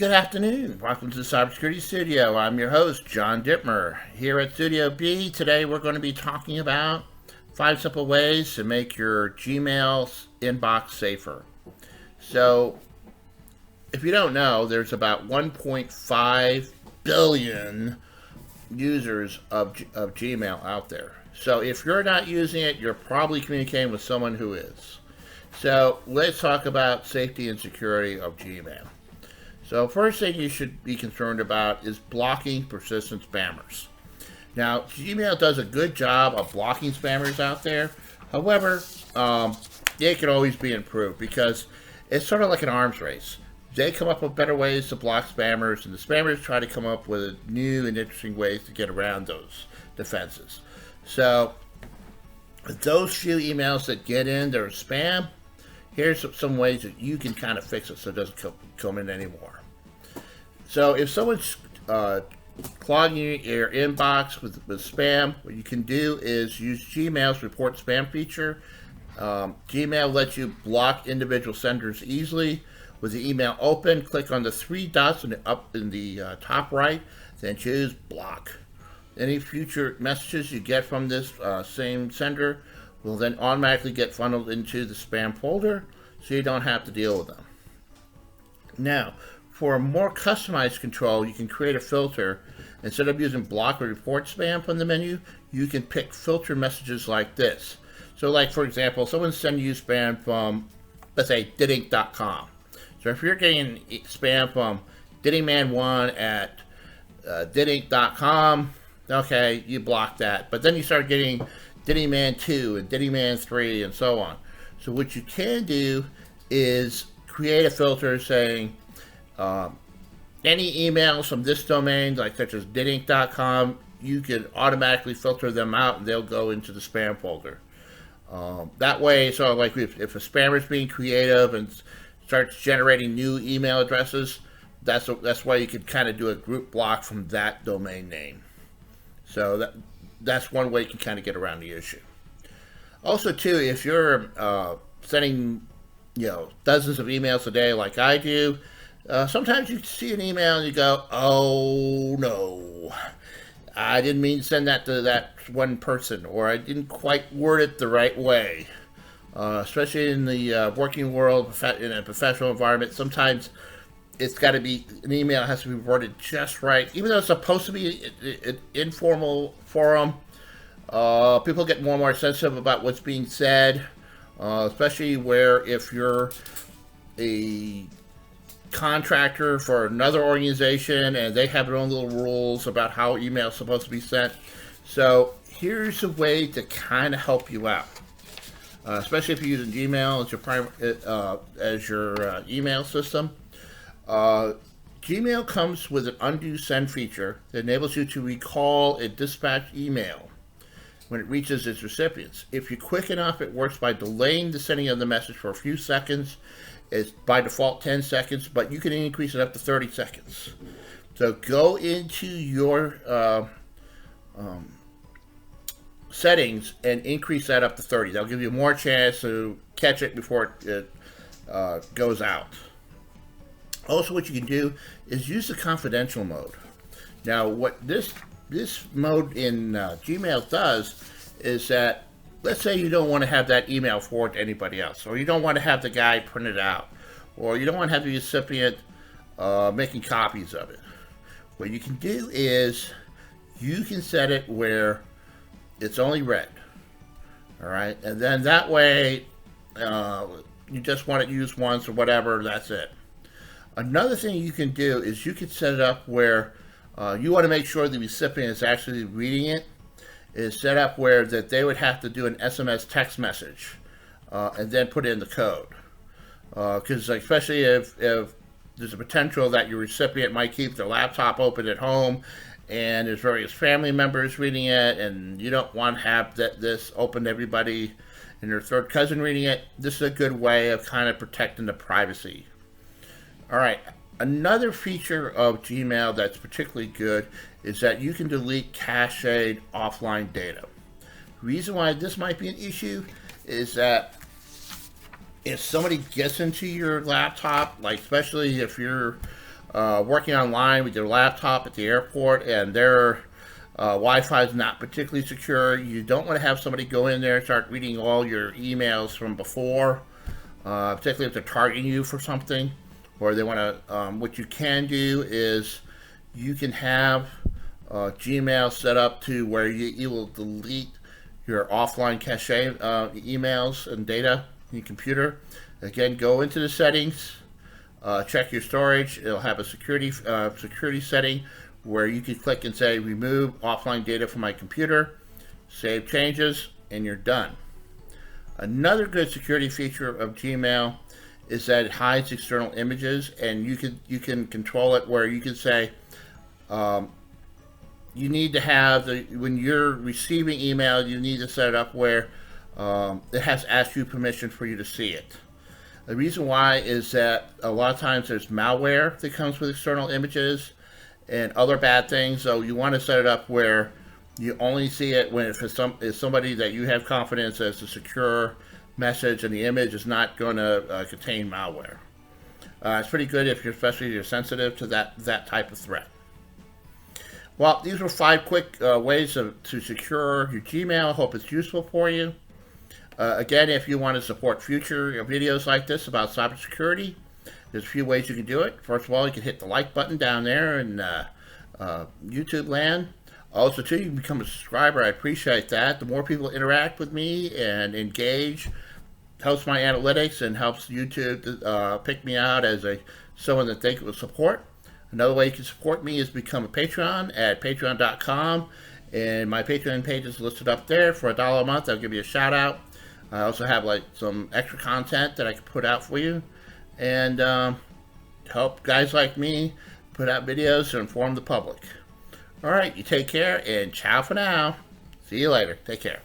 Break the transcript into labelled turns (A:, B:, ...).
A: Good afternoon. Welcome to the Cybersecurity Studio. I'm your host, John Dittmer. Here at Studio B, today we're going to be talking about 5 simple ways to make your Gmail inbox safer. So, if you don't know, there's about 1.5 billion users of Gmail out there. So if you're not using it, you're probably communicating with someone who is. So let's talk about safety and security of Gmail. So first thing you should be concerned about is blocking persistent spammers. Now, Gmail does a good job of blocking spammers out there. However, it can always be improved because it's sort of like an arms race. They come up with better ways to block spammers, and the spammers try to come up with new and interesting ways to get around those defenses. So, those few emails that get in, they're spam. Here's some ways that you can kind of fix it so it doesn't come in anymore. So if someone's clogging your inbox with spam, what you can do is use Gmail's report spam feature. Gmail lets you block individual senders easily. With the email open, click on the 3 dots up in the top right, then choose block. Any future messages you get from this same sender will then automatically get funneled into the spam folder, so you don't have to deal with them. Now, for a more customized control, you can create a filter. Instead of using block or report spam from the menu, you can pick filter messages like this. So like, for example, someone's sending you spam from, let's say, didink.com. So if you're getting spam from diddyman1 at didink.com, okay, you block that. But then you start getting diddyman2 and diddyman3 and so on. So what you can do is create a filter saying any emails from this domain, like such as didink.com, you can automatically filter them out and they'll go into the spam folder. That way, so like if a spammer is being creative and starts generating new email addresses, that's why you could kind of do a group block from that domain name. So that's one way you can kind of get around the issue. Also, too, if you're sending dozens of emails a day like I do, sometimes you see an email and you go, oh no, I didn't mean to send that to that one person, or I didn't quite word it the right way. Especially in the working world, in a professional environment, sometimes it's got to be, an email has to be worded just right. Even though it's supposed to be an informal forum, people get more and more sensitive about what's being said, especially where if you're a contractor for another organization and they have their own little rules about how email is supposed to be sent. So here's a way to kind of help you out. Especially if you're using Gmail as your email system. Gmail comes with an undo send feature that enables you to recall a dispatched email when it reaches its recipients. If you're quick enough, it works by delaying the sending of the message for a few seconds. It's by default 10 seconds, but you can increase it up to 30 seconds. So go into your settings and increase that up to 30. That'll give you more chance to catch it before it goes out. Also, what you can do is use the confidential mode. Now, what this mode in Gmail does is that, let's say you don't want to have that email forward to anybody else, or you don't want to have the guy print it out, or you don't want to have the recipient making copies of it. What you can do is you can set it where it's only read, all right? And then that way, you just want it used once or whatever, that's it. Another thing you can do is you can set it up where you want to make sure the recipient is actually reading it. Is set up where that they would have to do an SMS text message and then put in the code. Because especially if there's a potential that your recipient might keep their laptop open at home and there's various family members reading it, and you don't want to have this open to everybody and their third cousin reading it, this is a good way of kind of protecting the privacy. All right, another feature of Gmail that's particularly good is that you can delete cached offline data. The reason why this might be an issue is that if somebody gets into your laptop, like especially if you're working online with your laptop at the airport and their Wi-Fi is not particularly secure, you don't want to have somebody go in there and start reading all your emails from before, particularly if they're targeting you for something, or they want to. What you can do is you can have Gmail set up to where you will delete your offline cache emails and data in your computer. Again, go into the settings, check your storage. It'll have a security setting where you can click and say remove offline data from my computer, save changes, and you're done. Another good security feature of Gmail is that it hides external images, and you can control it where you can say you need to have when you're receiving email, you need to set it up where it has asked you permission for you to see it. The reason why is that a lot of times there's malware that comes with external images and other bad things, so you want to set it up where you only see it when it's somebody that you have confidence as a secure message and the image is not going to contain malware. It's pretty good especially if you're sensitive to that type of threat. Well, these were 5 quick ways to secure your Gmail. Hope it's useful for you. Again, if you want to support future videos like this about cybersecurity, there's a few ways you can do it. First of all, you can hit the like button down there in YouTube land. Also, too, you can become a subscriber. I appreciate that. The more people interact with me and engage, helps my analytics and helps YouTube pick me out as someone that they will support. Another way you can support me is become a Patreon at patreon.com, and my Patreon page is listed up there. For $1 a month, I'll give you a shout out. I also have like some extra content that I can put out for you, and help guys like me put out videos to inform the public. All right, you take care, and ciao for now. See you later. Take care.